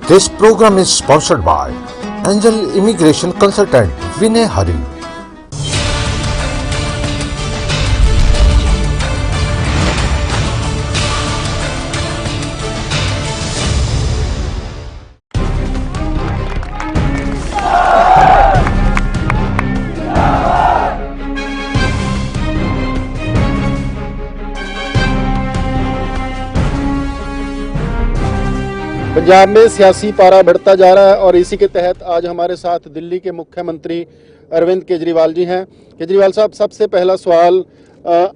This program is sponsored by Angel Immigration Consultant Vinay Hari. Punjab में सियासी पारा बढ़ता जा रहा है और इसी के तहत आज हमारे साथ दिल्ली के मुख्यमंत्री अरविंद केजरीवाल जी हैं। केजरीवाल साहब, सबसे पहला सवाल,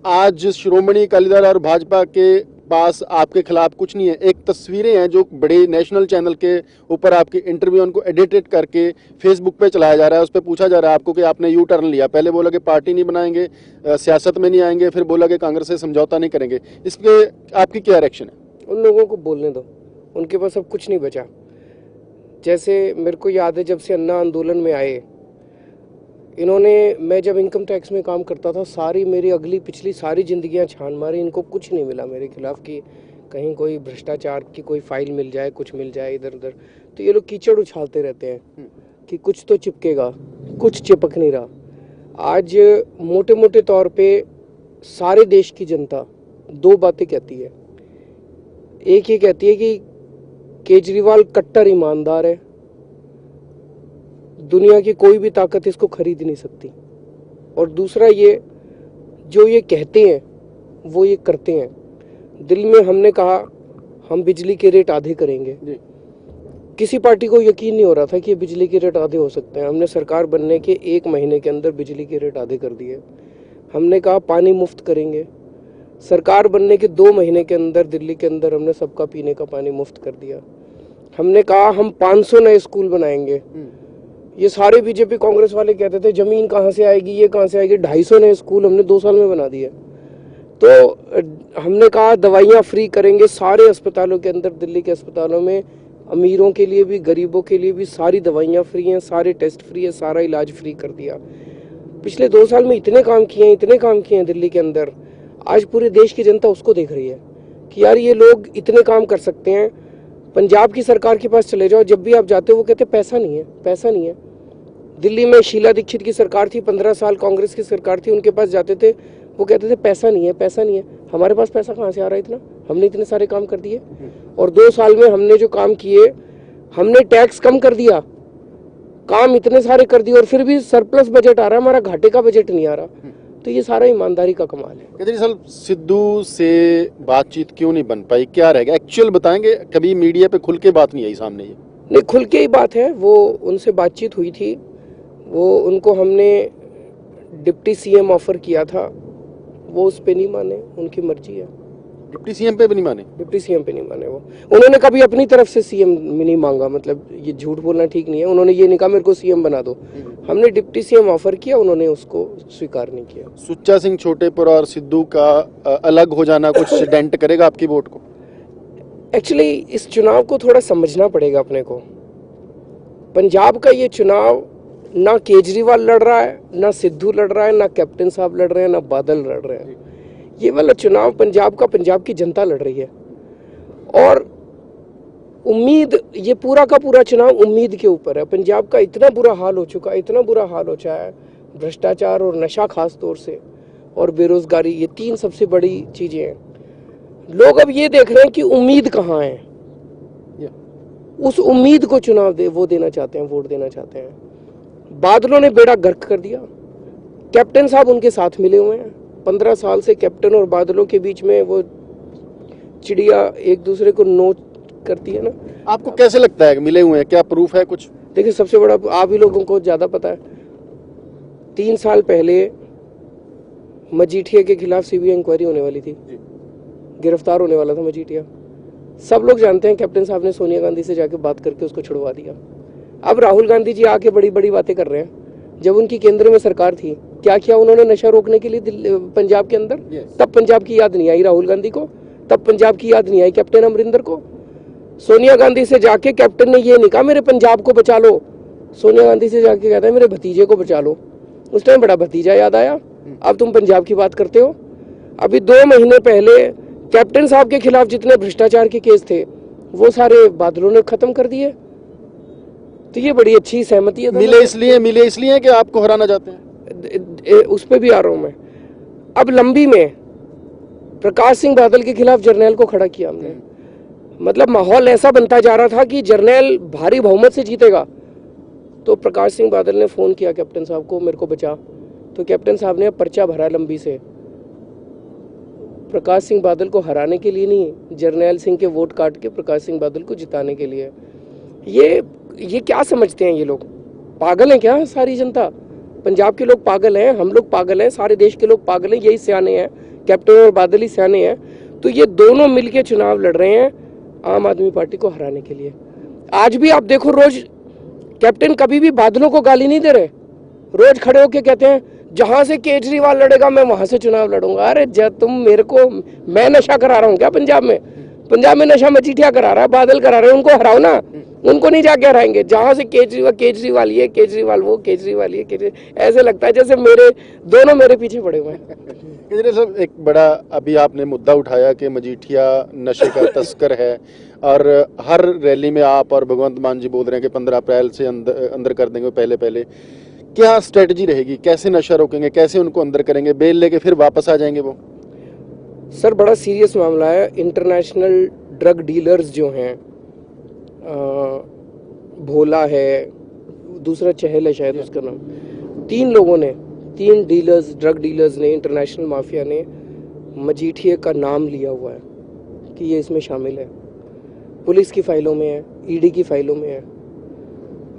आज श्रोमणी अकाली दल और भाजपा के पास आपके खिलाफ कुछ नहीं है, एक तस्वीरें हैं जो बड़े नेशनल चैनल के ऊपर आपके इंटरव्यू उनको एडिटेड करके फेसबुक पे चलाया जा रहा है। उस पर पूछा जा रहा है आपको कि आपने यू टर्न लिया, पहले बोला कि पार्टी नहीं बनाएंगे, सियासत में नहीं आएंगे, फिर बोला कि कांग्रेस से समझौता नहीं करेंगे। इस पर आपकी क्या रिएक्शन है? उन लोगों को बोलने दो, उनके पास अब कुछ नहीं बचा। जैसे मेरे को याद है, जब से अन्ना आंदोलन में आए इन्होंने, मैं जब इनकम टैक्स में काम करता था, सारी मेरी अगली पिछली सारी जिंदगियां छान मारी, इनको कुछ नहीं मिला मेरे खिलाफ कि कहीं कोई भ्रष्टाचार की कोई फाइल मिल जाए, कुछ मिल जाए इधर उधर। तो ये लोग कीचड़ उछालते रहते हैं कि कुछ तो चिपकेगा, कुछ चिपक नहीं रहा। आज मोटे मोटे तौर पे सारे देश की जनता दो बातें कहती है। एक ये कहती है कि केजरीवाल कट्टर ईमानदार है, दुनिया की कोई भी ताकत इसको खरीद नहीं सकती। और दूसरा ये, जो ये कहते हैं वो ये करते हैं। दिल में हमने कहा हम बिजली के रेट आधे करेंगे, किसी पार्टी को यकीन नहीं हो रहा था कि बिजली के रेट आधे हो सकते हैं। हमने सरकार बनने के 1 महीने के अंदर बिजली के रेट आधे कर दिए। हमने कहा पानी मुफ्त करेंगे, सरकार बनने के 2 महीने के अंदर दिल्ली के अंदर हमने सबका पीने का पानी मुफ्त कर दिया। हमने कहा हम 500 नए स्कूल बनाएंगे। ये सारे बीजेपी कांग्रेस वाले कहते थे जमीन कहाँ से आएगी, ये कहाँ से आएगी। 250 नए स्कूल हमने 2 साल में बना दिए। तो हमने कहा दवाइयाँ फ्री करेंगे सारे अस्पतालों के अंदर, दिल्ली के अस्पतालों में अमीरों के लिए भी गरीबों के लिए भी सारी दवाइयाँ फ्री हैं, सारे टेस्ट फ्री है, सारा इलाज फ्री कर दिया। पिछले 2 साल में इतने काम किए हैं दिल्ली के अंदर। आज पूरे देश की जनता उसको देख रही है कि यार ये लोग इतने काम कर सकते हैं। पंजाब की सरकार के पास चले जाओ, जब भी आप जाते हो वो कहते पैसा नहीं है, पैसा नहीं है। दिल्ली में शीला दीक्षित की सरकार थी, 15 साल कांग्रेस की सरकार थी, उनके पास जाते थे वो कहते थे पैसा नहीं है, पैसा नहीं है। हमारे पास पैसा कहाँ से आ रहा है इतना? हमने इतने सारे काम कर दिए। और 2 साल में हमने जो काम किए, हमने टैक्स कम कर दिया, काम इतने सारे कर दिए, और फिर भी सरप्लस बजट आ रहा है, हमारा घाटे का बजट नहीं आ रहा। तो ये सारा ईमानदारी का कमाल है। केजरीवाल, सिद्धू से बातचीत क्यों नहीं बन पाई, क्या रहेगा? एक्चुअल बताएंगे, कभी मीडिया पे खुल के बात नहीं आई सामने। ये नहीं, खुल के ही बात है। वो उनसे बातचीत हुई थी, वो उनको हमने डिप्टी सीएम ऑफर किया था, वो उस पे नहीं माने, उनकी मर्जी है। डिप्टी सीएम पे भी नहीं माने? डिप्टी सीएम पे नहीं माने। वो उन्होंने कभी अपनी तरफ से सीएम नहीं मांगा, मतलब ये झूठ बोलना ठीक नहीं है। उन्होंने ये नहीं कहा मेरे को सीएम बना दो, हमने डिप्टी सीएम ऑफर किया, उन्होंने उसको स्वीकार नहीं किया। सुच्चा सिंह छोटेपुर और सिद्धू का अलग हो जाना कुछ डेंट करेगा आपकी वोट को? एक्चुअली इस चुनाव को थोड़ा समझना पड़ेगा अपने को। पंजाब का ये चुनाव ना केजरीवाल लड़ रहा है, ना सिद्धू लड़ रहा है, ना कैप्टन साहब लड़ रहे हैं, ना बादल लड़ रहे हैं। ये वाला चुनाव पंजाब का, पंजाब की जनता लड़ रही है। और उम्मीद, ये पूरा का पूरा चुनाव उम्मीद के ऊपर है। पंजाब का इतना बुरा हाल हो चुका है, इतना बुरा हाल हो चुका है, भ्रष्टाचार और नशा खास तौर से, और बेरोजगारी, ये 3 सबसे बड़ी चीजें हैं। लोग अब ये देख रहे हैं कि उम्मीद कहाँ है, उस उम्मीद को चुनाव वो देना चाहते हैं, वोट देना चाहते हैं। बादलों ने बेड़ा गर्क कर दिया, कैप्टन साहब उनके साथ मिले हुए हैं। 15 साल से कैप्टन और बादलों के बीच में वो चिड़िया एक दूसरे को नोच करती है ना। आपको कैसे लगता है कि मिले हुए हैं, क्या प्रूफ है कुछ? देखिए, सबसे बड़ा, आप ही लोगों को ज्यादा पता है, 3 साल पहले मजीठिया के खिलाफ सीबीआई इंक्वायरी होने वाली थी, गिरफ्तार होने वाला था मजीठिया। सब लोग जानते हैं कैप्टन साहब ने सोनिया गांधी से जाके बात करके उसको छुड़वा दिया। अब राहुल गांधी जी आके बड़ी बड़ी बातें कर रहे हैं। जब उनकी केंद्र में सरकार थी, क्या किया उन्होंने नशा रोकने के लिए पंजाब के अंदर? तब पंजाब की याद नहीं आई राहुल गांधी को, तब पंजाब की याद नहीं आई कैप्टन अमरिंदर को। सोनिया गांधी से जाके कैप्टन ने ये नहीं कहा मेरे पंजाब को बचा लो, सोनिया गांधी से जाके कहता है मेरे भतीजे को बचा लो। उस टाइम बड़ा भतीजा याद आया, अब तुम पंजाब की बात करते हो। अभी 2 महीने पहले कैप्टन साहब के खिलाफ जितने भ्रष्टाचार के केस थे वो सारे बादलों ने खत्म कर दिए। तो ये बड़ी अच्छी सहमति है। मिले इसलिए कि आपको हराना चाहते हैं। उस पर भी आ रहा हूं मैं। अब लंबी में प्रकाश सिंह बादल के खिलाफ जर्नैल को खड़ा किया हमने। मतलब माहौल ऐसा बनता जा रहा था कि जर्नैल भारी बहुमत से जीतेगा। तो प्रकाश सिंह बादल ने फोन किया कैप्टन साहब को, मेरे को बचा। तो कैप्टन साहब ने पर्चा भरा लंबी से, प्रकाश सिंह बादल को हराने के लिए नहीं, जर्नैल सिंह के वोट काट के प्रकाश सिंह बादल को जिताने के लिए। ये क्या समझते हैं ये लोग? पागल हैं क्या सारी जनता? पंजाब के लोग पागल हैं, हम लोग पागल हैं, सारे देश के लोग पागल हैं, यही सियाने हैं, कैप्टन और बादल ही सियाने हैं। तो ये दोनों मिलके चुनाव लड़ रहे हैं आम आदमी पार्टी को हराने के लिए। आज भी आप देखो, रोज कैप्टन कभी भी बादलों को गाली नहीं दे रहे। रोज खड़े होके कहते हैं जहां से केजरीवाल लड़ेगा मैं वहां से चुनाव लड़ूंगा। अरे जब तुम मेरे को, मैं नशा करा रहा हूँ क्या पंजाब में? पंजाब में नशा मजीठिया करा रहा है, बादल करा रहे हैं, उनको हराओ ना। उनको नहीं जाके हराएंगे। जहां से केजरीवाल ये, केजरीवाल वो, केजरीवाल ये, ऐसे लगता है जैसे दोनों मेरे पीछे पड़े हुए हैं। केजरीवाल साहब, एक बड़ा अभी आपने मुद्दा उठाया कि मजीठिया नशे का तस्कर है, और हर रैली में आप और भगवंत मान जी बोल रहे हैं कि 15 अप्रैल से अंदर कर देंगे। पहले क्या स्ट्रेटजी रहेगी? कैसे नशा रोकेंगे? कैसे उनको अंदर करेंगे? बेल लेके फिर वापस आ जाएंगे वो? सर बड़ा सीरियस मामला है। इंटरनेशनल ड्रग डीलर्स जो हैं, भोला है, दूसरा चहल है शायद उसका नाम, 3 डीलर्स, ड्रग डीलर्स ने, इंटरनेशनल माफिया ने मजीठिया का नाम लिया हुआ है कि ये इसमें शामिल है। पुलिस की फाइलों में है, ईडी की फाइलों में है।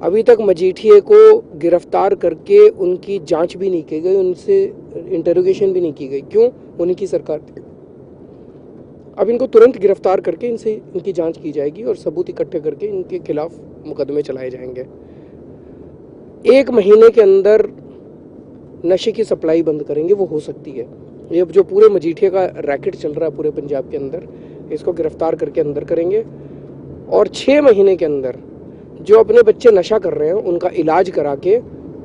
अभी तक मजीठिया को गिरफ्तार करके उनकी जांच भी नहीं की गई, उनसे इंटरोगेशन भी नहीं की गई। क्यों? उन्हीं की सरकार थी। अब इनको तुरंत गिरफ्तार करके इनकी जांच की जाएगी और सबूत इकट्ठे करके इनके खिलाफ मुकदमे चलाए जाएंगे। 1 महीने के अंदर नशे की सप्लाई बंद करेंगे, वो हो सकती है। ये जो पूरे मजीठिया का रैकेट चल रहा है पूरे पंजाब के अंदर, इसको गिरफ्तार करके अंदर करेंगे। और 6 महीने के अंदर जो अपने बच्चे नशा कर रहे हैं उनका इलाज करा के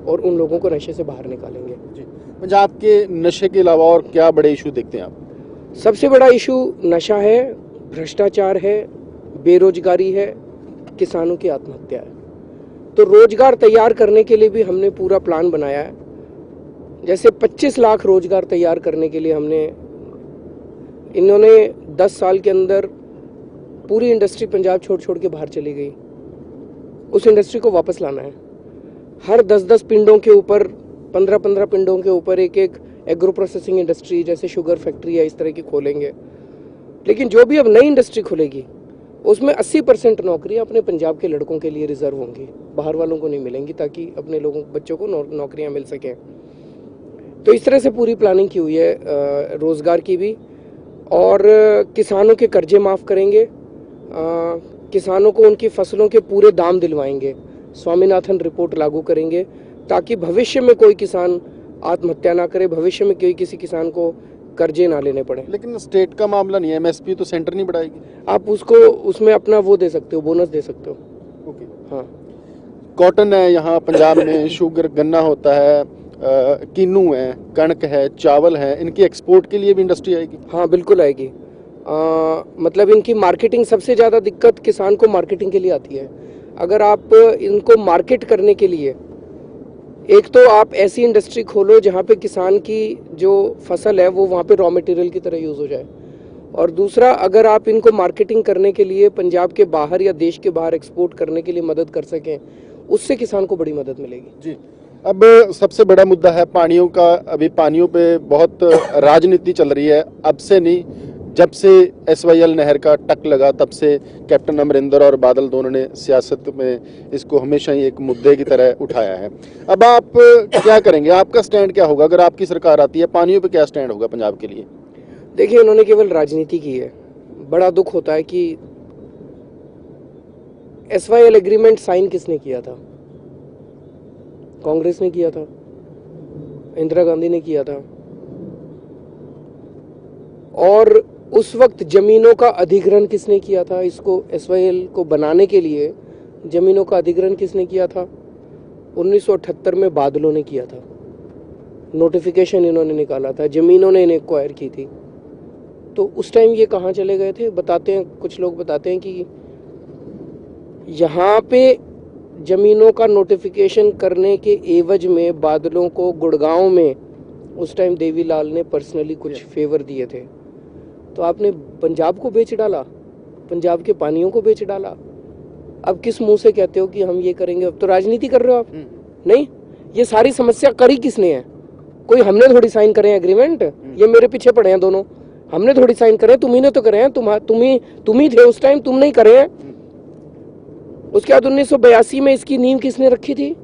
और उन लोगों को नशे से बाहर निकालेंगे। पंजाब के नशे के अलावा और क्या बड़े इशू देखते हैं आप? सबसे बड़ा इशू नशा है, भ्रष्टाचार है, बेरोजगारी है, किसानों की आत्महत्या है। तो रोजगार तैयार करने के लिए भी हमने पूरा प्लान बनाया है। जैसे 25 लाख रोजगार तैयार करने के लिए इन्होंने 10 साल के अंदर पूरी इंडस्ट्री पंजाब छोड़ के बाहर चली गई। उस इंडस्ट्री को वापस लाना है। हर 10-10 पिंडों के ऊपर, 15-15 पिंडों के ऊपर एक एग्रो प्रोसेसिंग इंडस्ट्री जैसे शुगर फैक्ट्री है, इस तरह की खोलेंगे। लेकिन जो भी अब नई इंडस्ट्री खुलेगी उसमें 80% नौकरी अपने पंजाब के लड़कों के लिए रिजर्व होंगी, बाहर वालों को नहीं मिलेंगी, ताकि अपने बच्चों को नौकरियां मिल सकें। तो इस तरह से पूरी प्लानिंग की हुई है रोजगार की भी। और किसानों के कर्जे माफ़ करेंगे, किसानों को उनकी फसलों के पूरे दाम दिलवाएंगे, स्वामीनाथन रिपोर्ट लागू करेंगे ताकि भविष्य में कोई किसान आत्महत्या ना करे, भविष्य में किसी किसान को कर्जे ना लेने पड़े। लेकिन स्टेट का मामला नहीं है, एमएसपी तो सेंटर नहीं बढ़ाएगी। आप उसको उसमें अपना वो दे सकते हो, बोनस दे सकते हो। ओके। हाँ, कॉटन है यहाँ पंजाब में, शुगर, गन्ना होता है, किन्नू है, कणक है, चावल है, इनकी एक्सपोर्ट के लिए भी इंडस्ट्री आएगी? हाँ बिल्कुल आएगी। मतलब इनकी मार्केटिंग, सबसे ज़्यादा दिक्कत किसान को मार्केटिंग के लिए आती है। अगर आप इनको मार्केट करने के लिए, एक तो आप ऐसी इंडस्ट्री खोलो जहाँ पे किसान की जो फसल है वो वहाँ पे रॉ मटेरियल की तरह यूज़ हो जाए, और दूसरा अगर आप इनको मार्केटिंग करने के लिए पंजाब के बाहर या देश के बाहर एक्सपोर्ट करने के लिए मदद कर सकें, उससे किसान को बड़ी मदद मिलेगी। जी। अब सबसे बड़ा मुद्दा है पानियों का। अभी पानियों पे बहुत राजनीति चल रही है, अब से नहीं, जब से SYL नहर का टक लगा तब से कैप्टन अमरिंदर और बादल दोनों ने सियासत में इसको हमेशा ही एक मुद्दे की तरह उठाया है। अब आप क्या करेंगे? आपका स्टैंड क्या होगा अगर आपकी सरकार आती है? पानियों पे क्या स्टैंड होगा पंजाब के लिए? देखिए, उन्होंने केवल राजनीति की है। बड़ा दुख होता है कि SYL एग्रीमेंट साइन किसने किया था? कांग्रेस ने किया था, इंदिरा गांधी ने किया था। और उस वक्त जमीनों का अधिग्रहण किसने किया था? इसको SYL को बनाने के लिए जमीनों का अधिग्रहण किसने किया था? 1978 में बादलों ने किया था। नोटिफिकेशन इन्होंने निकाला था, जमीनों ने इन्हें एक्वायर की थी। तो उस टाइम ये कहाँ चले गए थे? बताते हैं, कुछ लोग बताते हैं कि यहाँ पे जमीनों का नोटिफिकेशन करने के एवज में बादलों को गुड़गांव में उस टाइम देवीलाल ने पर्सनली कुछ फेवर दिए थे, तो आपने पंजाब को बेच डाला, पंजाब के पानियों को बेच डाला। अब किस मुंह से कहते हो कि हम ये करेंगे? अब तो राजनीति कर रहे हो आप। नहीं, ये सारी समस्या करी किसने है? कोई हमने थोड़ी साइन करे हैं एग्रीमेंट, ये मेरे पीछे पड़े हैं दोनों, हमने थोड़ी साइन करे, तुम ही ने तो करे हैं, तुम ही थे उस टाइम, तुम नहीं करे हैं। उसके बाद 1982 में इसकी नींव किसने रखी थी?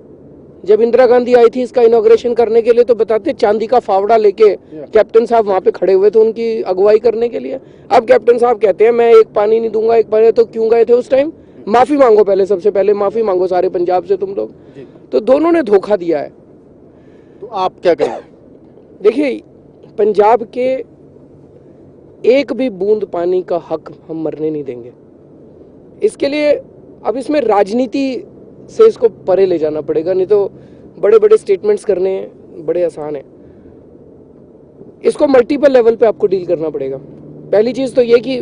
जब इंदिरा गांधी आई थी इसका इनॉग्रेशन करने के लिए, तो बताते चांदी का फावड़ा लेके कैप्टन साहब वहां पे खड़े हुए थे उनकी अगुवाई करने के लिए। अब कैप्टन साहब कहते हैं मैं एक पानी नहीं दूंगा, एक पानी। तो क्यों गए थे उस टाइम? माफी मांगो, पहले सबसे पहले माफी मांगो सारे पंजाब से तुम लोग। तो दोनों ने धोखा दिया है। तो आप क्या करेंगे? देखिए, पंजाब के एक भी बूंद पानी का हक हम मरने नहीं देंगे। इसके लिए अब इसमें राजनीति से इसको परे ले जाना पड़ेगा, नहीं तो बड़े बड़े स्टेटमेंट्स करने बड़े आसान है। इसको मल्टीपल लेवल पे आपको डील करना पड़ेगा। पहली चीज तो ये कि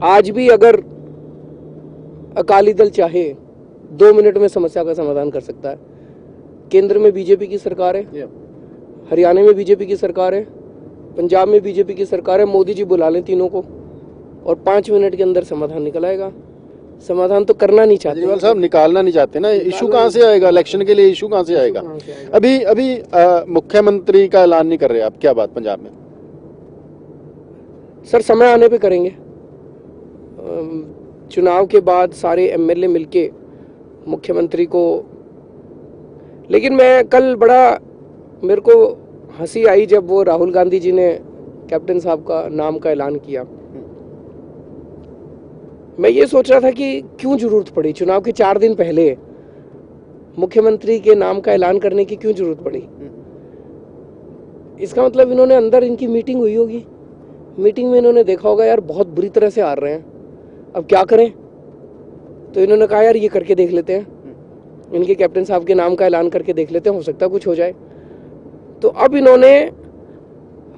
आज भी अगर अकाली दल चाहे 2 मिनट में समस्या का समाधान कर सकता है। केंद्र में बीजेपी की सरकार है, हरियाणा में बीजेपी की सरकार है, पंजाब में बीजेपी की सरकार है। मोदी जी बुला लें तीनों को और 5 मिनट के अंदर समाधान निकल आएगा। समाधान तो करना नहीं चाहते केजरीवाल साहब, निकालना नहीं चाहते ना। इशू कहाँ से आएगा? इलेक्शन के लिए इशू कहाँ से आएगा? अभी मुख्यमंत्री का ऐलान नहीं कर रहे आप, क्या बात पंजाब में? सर, समय आने पे करेंगे। चुनाव के बाद सारे एमएलए मिलके मुख्यमंत्री को, लेकिन मैं कल बड़ा मेरे को हंसी आई जब वो राहुल गांधी जी ने कैप्टन साहब का नाम का ऐलान किया। मैं ये सोच रहा था कि क्यों जरूरत पड़ी चुनाव के 4 दिन पहले मुख्यमंत्री के नाम का ऐलान करने की, क्यों जरूरत पड़ी? इसका मतलब इन्होंने अंदर इनकी मीटिंग हुई होगी, मीटिंग में इन्होंने देखा होगा यार बहुत बुरी तरह से हार रहे हैं, अब क्या करें? तो इन्होंने कहा यार ये करके देख लेते हैं, इनके कैप्टन साहब के नाम का ऐलान करके देख लेते हैं, हो सकता है कुछ हो जाए। तो अब इन्होंने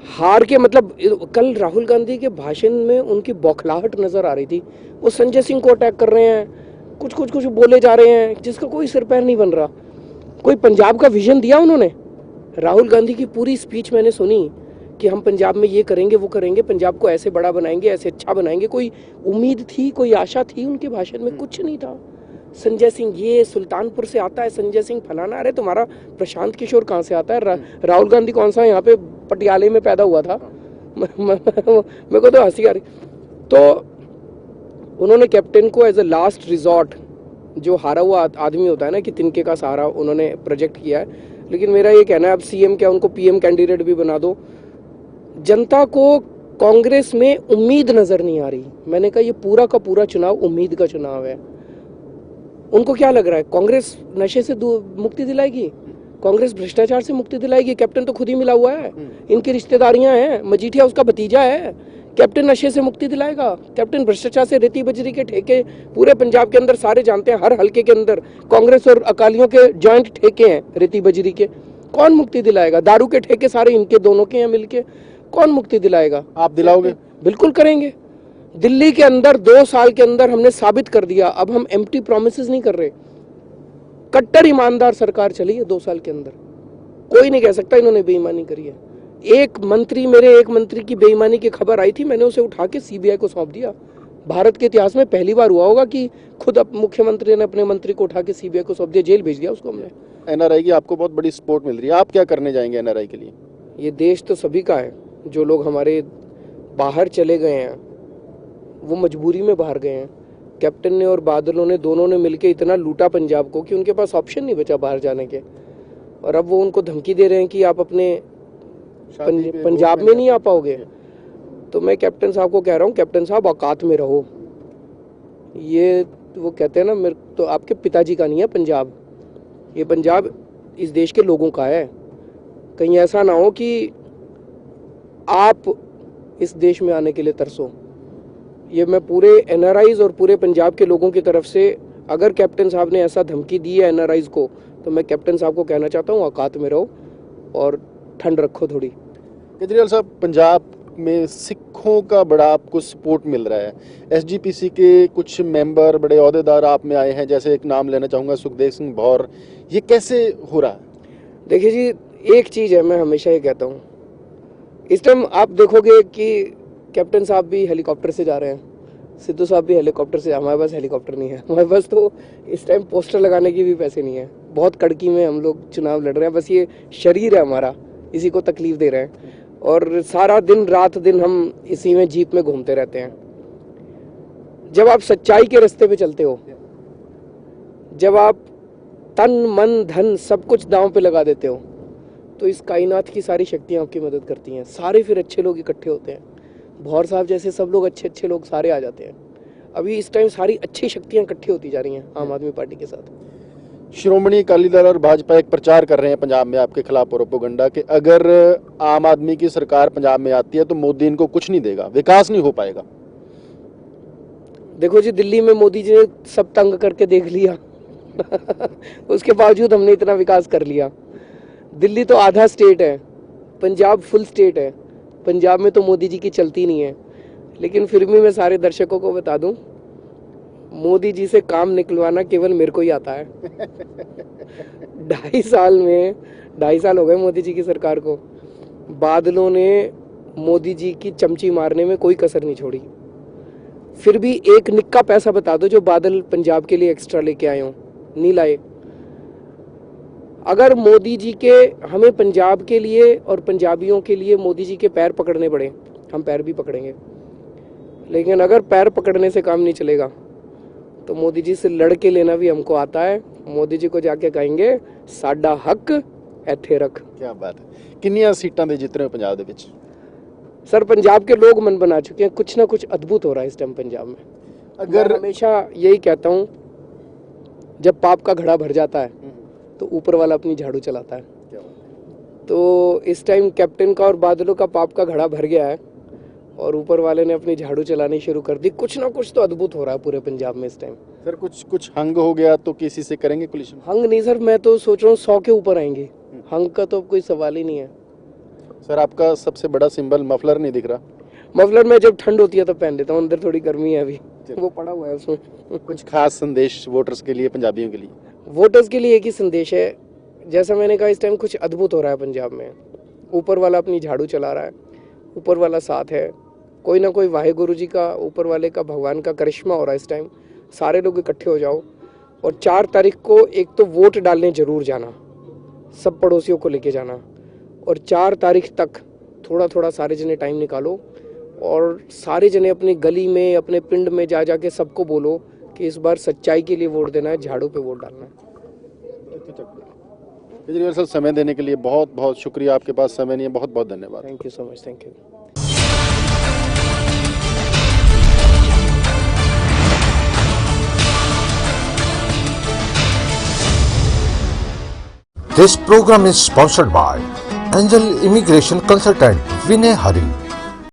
हार के, मतलब कल राहुल गांधी के भाषण में उनकी बौखलाहट नजर आ रही थी। वो संजय सिंह को अटैक कर रहे हैं, कुछ बोले जा रहे हैं जिसका कोई सिर पैर नहीं बन रहा। कोई पंजाब का विजन दिया उन्होंने? राहुल गांधी की पूरी स्पीच मैंने सुनी कि हम पंजाब में ये करेंगे वो करेंगे, पंजाब को ऐसे बड़ा बनाएंगे, ऐसे अच्छा बनाएंगे। कोई उम्मीद थी, कोई आशा थी उनके भाषण में? कुछ नहीं था। संजय सिंह ये सुल्तानपुर से आता है, संजय सिंह फलाना। अरे तुम्हारा प्रशांत किशोर कहाँ से आता है? राहुल गांधी कौन सा यहाँ पे पटियाले में पैदा हुआ था? मेरे को तो हंसी आ रही। तो उन्होंने कैप्टन को एज ए लास्ट रिजॉर्ट, जो हारा हुआ आदमी होता है ना, कि तिनके का सहारा, उन्होंने प्रोजेक्ट किया है। लेकिन मेरा ये कहना है अब सीएम क्या, उनको पीएम कैंडिडेट भी बना दो। जनता को कांग्रेस में उम्मीद नजर नहीं आ रही। मैंने कहा ये पूरा का पूरा चुनाव उम्मीद का चुनाव है। उनको क्या लग रहा है कांग्रेस नशे से मुक्ति दिलाएगी, कांग्रेस भ्रष्टाचार से मुक्ति दिलाएगी? कैप्टन तो खुद ही मिला हुआ है, इनकी रिश्तेदारियां हैं, मजीठिया उसका भतीजा है। कैप्टन नशे से मुक्ति दिलाएगा? कैप्टन भ्रष्टाचार से, रेती बजरी के ठेके पूरे पंजाब के अंदर सारे जानते हैं, हर हल्के के अंदर कांग्रेस और अकालियों के जॉइंट ठेके हैं रेती बजरी के। कौन मुक्ति दिलाएगा? दारू के ठेके सारे इनके दोनों के हैं मिलके, कौन मुक्ति दिलाएगा? आप दिलाओगे? बिल्कुल करेंगे। दिल्ली के अंदर 2 साल के अंदर हमने साबित कर दिया, अब हम एम्प्टी प्रोमिसेस नहीं कर रहे। कट्टर ईमानदार सरकार चली है 2 साल के अंदर, कोई नहीं कह सकता इन्होंने बेईमानी करी है। एक मंत्री की बेईमानी की खबर आई थी, मैंने उसे उठा के सीबीआई को सौंप दिया। भारत के इतिहास में पहली बार हुआ होगा कि खुद मुख्यमंत्री ने अपने मंत्री को उठा के सीबीआई को सौंप दिया, जेल भेज दिया उसको हमने। एनआरआई की आपको बहुत बड़ी सपोर्ट मिल रही है, आप क्या करने जाएंगे एनआरआई के लिए? ये देश तो सभी का है। जो लोग हमारे बाहर चले गए हैं वो मजबूरी में बाहर गए हैं। कैप्टन ने और बादलों ने, दोनों ने मिलकर इतना लूटा पंजाब को कि उनके पास ऑप्शन नहीं बचा बाहर जाने के। और अब वो उनको धमकी दे रहे हैं कि आप अपने पंजाब में नहीं आ पाओगे। तो मैं कैप्टन साहब को कह रहा हूँ, कैप्टन साहब औकात में रहो। ये वो कहते हैं ना, मेरे तो आपके पिताजी का नहीं है पंजाब, ये पंजाब इस देश के लोगों का है। कहीं ऐसा ना हो कि आप इस देश में आने के लिए तरसो। ये मैं पूरे एनआरआईज और पूरे पंजाब के लोगों की तरफ से, अगर कैप्टन साहब ने ऐसा धमकी दी है एनआरआईज को, तो मैं कैप्टन साहब को कहना चाहता हूँ औकात में रहो और ठंड रखो थोड़ी। केजरीवाल साहब, पंजाब में सिखों का बड़ा आपको सपोर्ट मिल रहा है। एसजीपीसी के कुछ मेंबर, बड़े ओहदेदार आप में आए हैं, जैसे एक नाम लेना चाहूँगा सुखदेव सिंह भौर। ये कैसे हो रहा है? देखिए जी, एक चीज़ है, मैं हमेशा ये कहता हूँ, इस टाइम आप देखोगे कि कैप्टन साहब भी हेलीकॉप्टर से जा रहे हैं, सिद्धू साहब भी हेलीकॉप्टर से। हमारे पास हेलीकॉप्टर नहीं है, हमारे पास तो इस टाइम पोस्टर लगाने की भी पैसे नहीं है। बहुत कड़की में हम लोग चुनाव लड़ रहे हैं, बस ये शरीर है हमारा, इसी को तकलीफ दे रहे हैं और सारा दिन रात दिन हम इसी में जीप में घूमते रहते हैं। जब आप सच्चाई के रास्ते पे चलते हो, जब आप तन मन धन सब कुछ दांव पे लगा देते हो, तो इस कायनात की सारी शक्तियां आपकी मदद करती हैं। सारे फिर अच्छे लोग इकट्ठे होते हैं, भौर साहब जैसे सब लोग अच्छे अच्छे लोग सारे आ जाते हैं। अभी इस टाइम सारी अच्छी शक्तियां इकट्ठी होती जा रही हैं आम आदमी पार्टी के साथ। श्रोमणी अकाली दल और भाजपा एक प्रचार कर रहे हैं पंजाब में आपके खिलाफ प्रोपेगेंडा कि अगर आम आदमी की सरकार पंजाब में आती है तो मोदी इनको कुछ नहीं देगा, विकास नहीं हो पाएगा। देखो जी, दिल्ली में मोदी जी ने सब तंग करके देख लिया उसके बावजूद हमने इतना विकास कर लिया। दिल्ली तो आधा स्टेट है, पंजाब फुल स्टेट है। पंजाब में तो मोदी जी की चलती नहीं है, लेकिन फिर भी मैं सारे दर्शकों को बता दूं, मोदी जी से काम निकलवाना केवल मेरे को ही आता है 2.5 साल हो गए मोदी जी की सरकार को। बादलों ने मोदी जी की चमची मारने में कोई कसर नहीं छोड़ी। फिर भी एक निक्का पैसा बता दो जो बादल पंजाब के लिए एक्स्ट्रा लेके आए हो, नहीं लाए। अगर मोदी जी के, हमें पंजाब के लिए और पंजाबियों के लिए मोदी जी के पैर पकड़ने पड़े, हम पैर भी पकड़ेंगे। लेकिन अगर पैर पकड़ने से काम नहीं चलेगा तो मोदी जी से लड़ के लेना भी हमको आता है। मोदी जी को जाके कहेंगे साडा हक इत्थे रख। क्या बात है। किन्नियां सीटां दे जित रहे हो पंजाब दे विच? सर, पंजाब के लोग मन बना चुके हैं, कुछ ना कुछ अद्भुत हो रहा है इस टाइम पंजाब में। अगर मैं हमेशा यही कहता हूँ, जब पाप का घड़ा भर जाता है तो ऊपर वाला अपनी झाड़ू चलाता है। तो इस टाइम कैप्टन का और बादलों का पाप का घड़ा भर गया है और ऊपर वाले ने अपनी झाड़ू चलानी शुरू कर दी। कुछ ना कुछ तो अद्भुत हो रहा है पूरे पंजाब में इस टाइम। सर कुछ हंग हो गया तो किसी से करेंगे कोलिशन? हंग नहीं सर, मैं तो सोच रहा हूँ 100 के ऊपर आएंगे। हंग का तो अब कोई सवाल ही नहीं है। सर आपका सबसे बड़ा सिंबल मफलर नहीं दिख रहा? मफलर में जब ठंड होती है तो पहन लेता हूँ, अंदर थोड़ी गर्मी है अभी, वो पड़ा हुआ है उसमें। कुछ खास संदेश वोटर्स के लिए, पंजाबियों के लिए? वोटर्स के लिए एक ही संदेश है, जैसा मैंने कहा, इस टाइम कुछ अद्भुत हो रहा है पंजाब में। ऊपर वाला अपनी झाड़ू चला रहा है, ऊपर वाला साथ है। कोई ना कोई वाहेगुरु जी का, ऊपर वाले का, भगवान का करिश्मा हो रहा है इस टाइम। सारे लोग इकट्ठे हो जाओ और 4 तारीख को एक तो वोट डालने जरूर जाना, सब पड़ोसियों को लेके जाना। और 4 तारीख तक थोड़ा थोड़ा सारे जने टाइम निकालो और सारे जने अपनी गली में, अपने पिंड में जा के सबको बोलो कि इस बार सच्चाई के लिए वोट देना है, झाड़ू पे वोट डालना है। केजरीवाल सर, समय देने के लिए बहुत बहुत शुक्रिया। आपके पास समय नहीं है, बहुत बहुत धन्यवाद। Thank you so much. Thank you. This program is sponsored by Angel Immigration Consultant Vinay Hari.